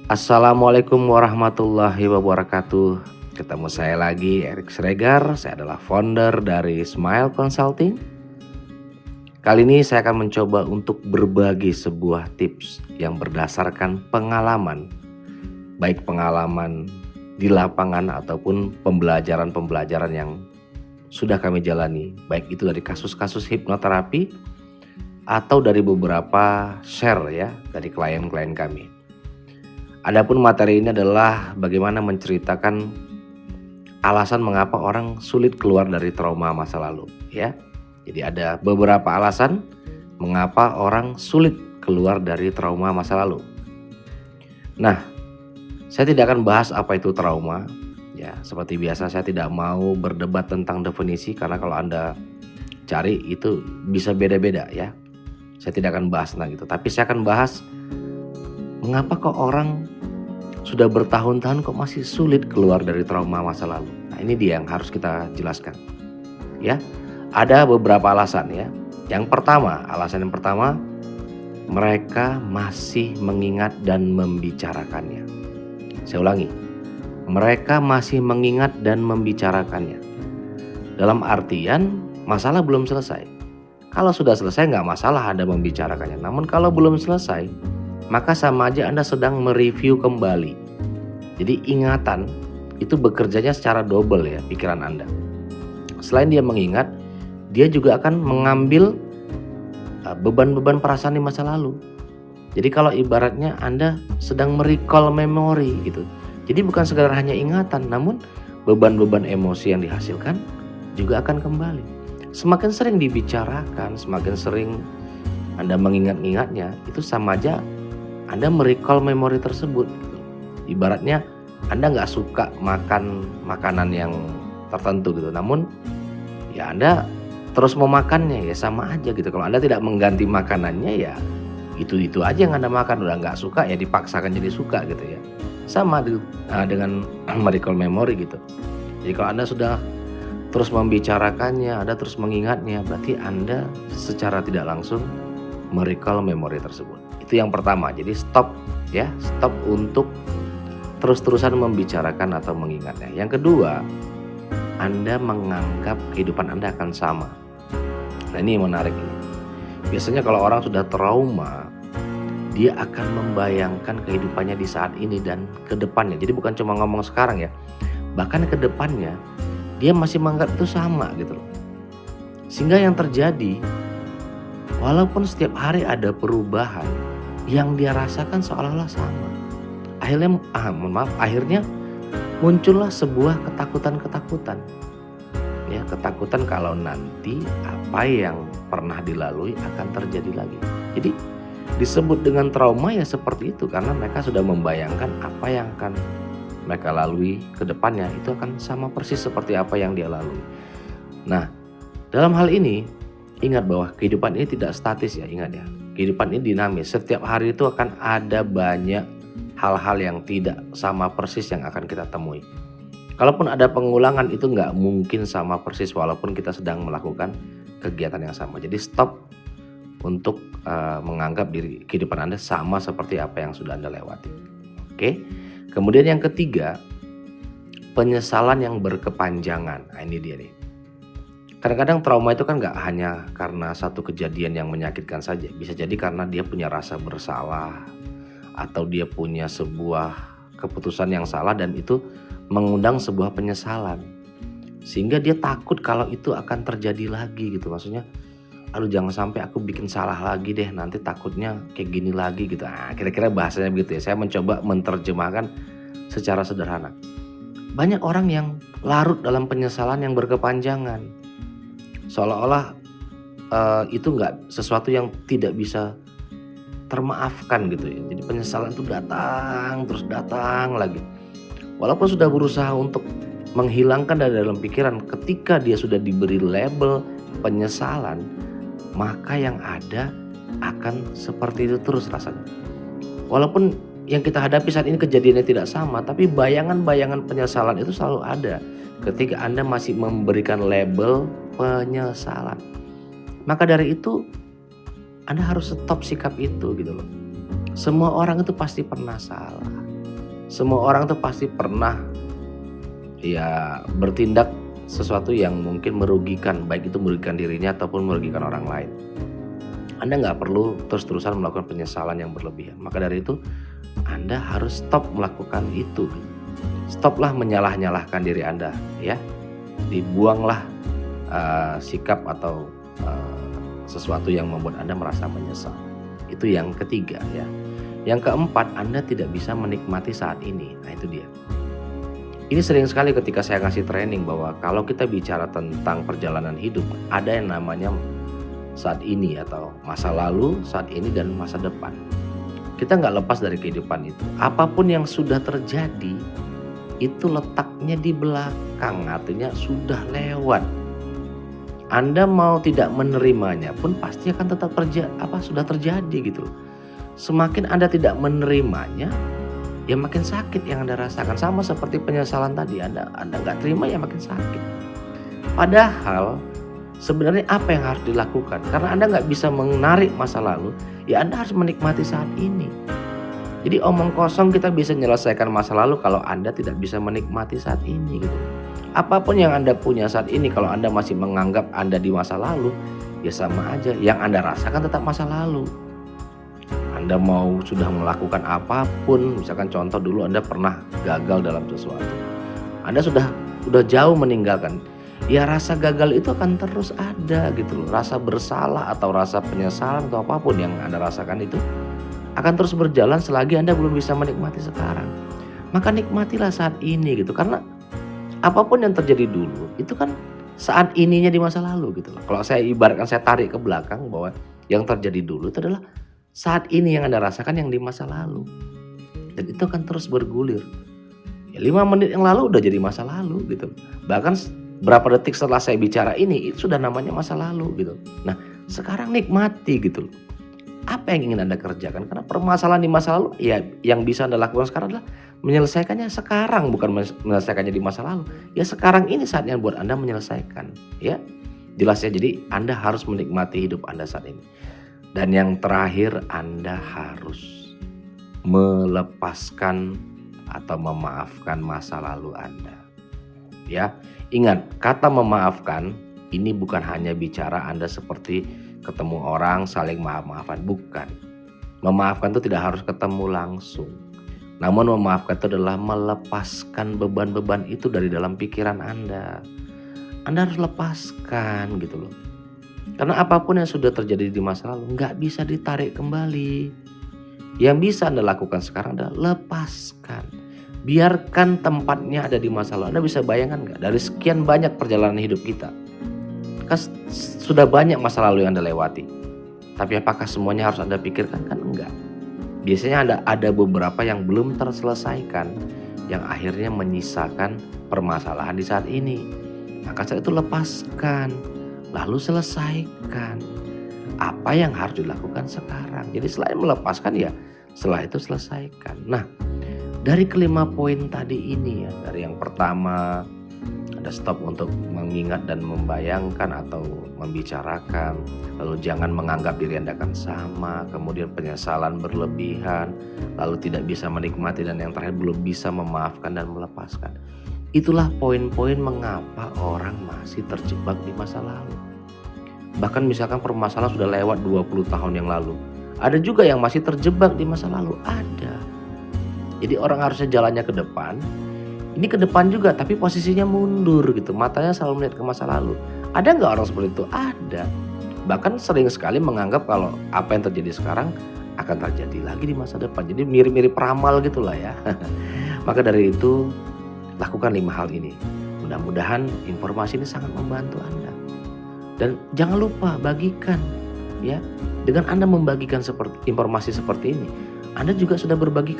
Assalamualaikum warahmatullahi wabarakatuh. Ketemu saya lagi, Erik Sregar. Saya adalah founder dari Smile Consulting. Kali ini saya akan mencoba untuk berbagi sebuah tips yang berdasarkan pengalaman, baik pengalaman di lapangan ataupun pembelajaran-pembelajaran yang sudah kami jalani, baik itu dari kasus-kasus hipnoterapi atau dari beberapa share ya dari klien-klien kami. Adapun materi ini adalah bagaimana menceritakan alasan mengapa orang sulit keluar dari trauma masa lalu ya. Jadi ada beberapa alasan mengapa orang sulit keluar dari trauma masa lalu. Nah, saya tidak akan bahas apa itu trauma ya. Seperti biasa saya tidak mau berdebat tentang definisi karena kalau Anda cari itu bisa beda-beda ya. Saya tidak akan bahas tentang itu, tapi saya akan bahas mengapa kok orang sudah bertahun-tahun kok masih sulit keluar dari trauma masa lalu. Nah, ini dia yang harus kita jelaskan. Ya, ada beberapa alasan ya. Alasan yang pertama, mereka masih mengingat dan membicarakannya. Saya ulangi, mereka masih mengingat dan membicarakannya. Dalam artian, masalah belum selesai. Kalau sudah selesai nggak masalah Anda membicarakannya. Namun kalau belum selesai, maka sama aja Anda sedang mereview kembali. Jadi ingatan itu bekerjanya secara double ya pikiran Anda. Selain dia mengingat, dia juga akan mengambil beban-beban perasaan di masa lalu. Jadi kalau ibaratnya Anda sedang merecall memori gitu. Jadi bukan sekedar hanya ingatan, namun beban-beban emosi yang dihasilkan juga akan kembali. Semakin sering dibicarakan, semakin sering Anda mengingat-ingatnya, itu sama aja Anda merecall memori tersebut. Ibaratnya Anda nggak suka makan makanan yang tertentu gitu, namun ya Anda terus mau makannya, ya sama aja gitu. Kalau Anda tidak mengganti makanannya ya itu aja yang Anda makan. Udah nggak suka ya dipaksakan jadi suka gitu ya. Sama dengan merecall memori gitu. Jadi kalau Anda sudah terus membicarakannya, Anda terus mengingatnya, berarti Anda secara tidak langsung merecall memori tersebut. Itu yang pertama. Jadi stop ya, stop untuk terus-terusan membicarakan atau mengingatnya. Yang kedua, Anda menganggap kehidupan Anda akan sama. Nah, ini yang menarik ini. Biasanya kalau orang sudah trauma, dia akan membayangkan kehidupannya di saat ini dan ke depannya. Jadi bukan cuma ngomong sekarang ya, bahkan ke depannya dia masih menganggap itu sama gitu loh. Sehingga yang terjadi, walaupun setiap hari ada perubahan, yang dia rasakan seolah-olah sama. Akhirnya muncullah sebuah ketakutan-ketakutan. Ya, ketakutan kalau nanti apa yang pernah dilalui akan terjadi lagi. Jadi disebut dengan trauma ya seperti itu karena mereka sudah membayangkan apa yang akan mereka lalui ke depannya itu akan sama persis seperti apa yang dia lalui. Nah, dalam hal ini ingat bahwa kehidupan ini tidak statis ya, ingat ya. Kehidupan ini dinamis. Setiap hari itu akan ada banyak hal-hal yang tidak sama persis yang akan kita temui. Kalaupun ada pengulangan itu nggak mungkin sama persis walaupun kita sedang melakukan kegiatan yang sama. Jadi stop untuk menganggap diri kehidupan Anda sama seperti apa yang sudah Anda lewati. Oke. Kemudian yang ketiga, penyesalan yang berkepanjangan. Nah, ini dia nih. Kadang-kadang trauma itu kan gak hanya karena satu kejadian yang menyakitkan saja. Bisa jadi karena dia punya rasa bersalah atau dia punya sebuah keputusan yang salah dan itu mengundang sebuah penyesalan. Sehingga dia takut kalau itu akan terjadi lagi gitu. Maksudnya, aduh jangan sampai aku bikin salah lagi deh, nanti takutnya kayak gini lagi gitu. Nah, kira-kira bahasanya begitu ya. Saya mencoba menerjemahkan secara sederhana. Banyak orang yang larut dalam penyesalan yang berkepanjangan. Seolah-olah itu nggak sesuatu yang tidak bisa termaafkan gitu ya. Jadi penyesalan itu datang lagi. Walaupun sudah berusaha untuk menghilangkan dari dalam pikiran, ketika dia sudah diberi label penyesalan, maka yang ada akan seperti itu terus rasanya. Walaupun yang kita hadapi saat ini kejadiannya tidak sama, tapi bayangan-bayangan penyesalan itu selalu ada ketika Anda masih memberikan label penyesalan. Maka dari itu Anda harus stop sikap itu gitu loh. Semua orang itu pasti pernah salah. Semua orang tuh pasti pernah ya bertindak sesuatu yang mungkin merugikan, baik itu merugikan dirinya ataupun merugikan orang lain. Anda nggak perlu terus-terusan melakukan penyesalan yang berlebihan. Maka dari itu Anda harus stop melakukan itu. Stoplah menyalah-nyalahkan diri Anda, ya. Dibuanglah sikap atau sesuatu yang membuat Anda merasa menyesal. Itu yang ketiga, ya. Yang keempat, Anda tidak bisa menikmati saat ini. Nah, itu dia. Ini sering sekali ketika saya ngasih training bahwa kalau kita bicara tentang perjalanan hidup, ada yang namanya saat ini atau masa lalu, saat ini, dan masa depan. Kita nggak lepas dari kehidupan itu. Apapun yang sudah terjadi, itu letaknya di belakang, artinya sudah lewat. Anda mau tidak menerimanya pun pasti akan tetap sudah terjadi gitu loh. Semakin Anda tidak menerimanya, ya makin sakit yang Anda rasakan. Sama seperti penyesalan tadi, Anda nggak terima ya makin sakit. Padahal sebenarnya apa yang harus dilakukan? Karena Anda nggak bisa menarik masa lalu, ya Anda harus menikmati saat ini. Jadi omong kosong kita bisa menyelesaikan masa lalu kalau Anda tidak bisa menikmati saat ini gitu. Apapun yang Anda punya saat ini, kalau Anda masih menganggap Anda di masa lalu, ya sama aja. Yang Anda rasakan tetap masa lalu. Anda mau sudah melakukan apapun, misalkan contoh dulu Anda pernah gagal dalam sesuatu, Anda sudah jauh meninggalkan, ya rasa gagal itu akan terus ada gitu loh. Rasa bersalah atau rasa penyesalan atau apapun yang Anda rasakan itu akan terus berjalan selagi Anda belum bisa menikmati sekarang. Maka nikmatilah saat ini gitu, karena apapun yang terjadi dulu itu kan saat ininya di masa lalu gitu loh. Kalau saya ibaratkan, saya tarik ke belakang bahwa yang terjadi dulu itu adalah saat ini yang Anda rasakan yang di masa lalu. Dan itu akan terus bergulir. Ya, 5 menit yang lalu udah jadi masa lalu gitu. Bahkan berapa detik setelah saya bicara ini, itu sudah namanya masa lalu gitu. Nah, sekarang nikmati gitu loh. Apa yang ingin Anda kerjakan? Karena permasalahan di masa lalu, ya yang bisa Anda lakukan sekarang adalah menyelesaikannya sekarang, bukan menyelesaikannya di masa lalu. Ya sekarang ini saatnya buat Anda menyelesaikan, ya. Jelas ya, jadi Anda harus menikmati hidup Anda saat ini. Dan yang terakhir, Anda harus melepaskan atau memaafkan masa lalu Anda. Ya, ingat, kata memaafkan ini bukan hanya bicara Anda seperti ketemu orang saling maaf-maafan, bukan. Memaafkan itu tidak harus ketemu langsung. Namun memaafkan itu adalah melepaskan beban-beban itu dari dalam pikiran Anda. Anda harus lepaskan gitu loh. Karena apapun yang sudah terjadi di masa lalu nggak bisa ditarik kembali. Yang bisa Anda lakukan sekarang adalah lepaskan. Biarkan tempatnya ada di masa lalu. Anda bisa bayangkan nggak, dari sekian banyak perjalanan hidup kita, kan sudah banyak masa lalu yang Anda lewati. Tapi apakah semuanya harus Anda pikirkan? Kan enggak. Biasanya ada beberapa yang belum terselesaikan, yang akhirnya menyisakan permasalahan di saat ini. Maka saat itu lepaskan, lalu selesaikan apa yang harus dilakukan sekarang. Jadi selain melepaskan, ya setelah itu selesaikan. Nah, dari kelima poin tadi ini ya, dari yang pertama ada stop untuk mengingat dan membayangkan atau membicarakan, lalu jangan menganggap diri Anda akan sama, kemudian penyesalan berlebihan, lalu tidak bisa menikmati, dan yang terakhir belum bisa memaafkan dan melepaskan. Itulah poin-poin mengapa orang masih terjebak di masa lalu. Bahkan misalkan permasalahan sudah lewat 20 tahun yang lalu, ada juga yang masih terjebak di masa lalu, ada. Jadi orang harusnya jalannya ke depan, ini ke depan juga tapi posisinya mundur gitu, matanya selalu melihat ke masa lalu. Ada nggak orang seperti itu? Ada. Bahkan sering sekali menganggap kalau apa yang terjadi sekarang akan terjadi lagi di masa depan. Jadi mirip-mirip peramal gitulah ya. Maka dari itu lakukan 5 hal ini. Mudah-mudahan informasi ini sangat membantu Anda. Dan jangan lupa bagikan ya. Dengan Anda membagikan informasi seperti ini, Anda juga sudah berbagi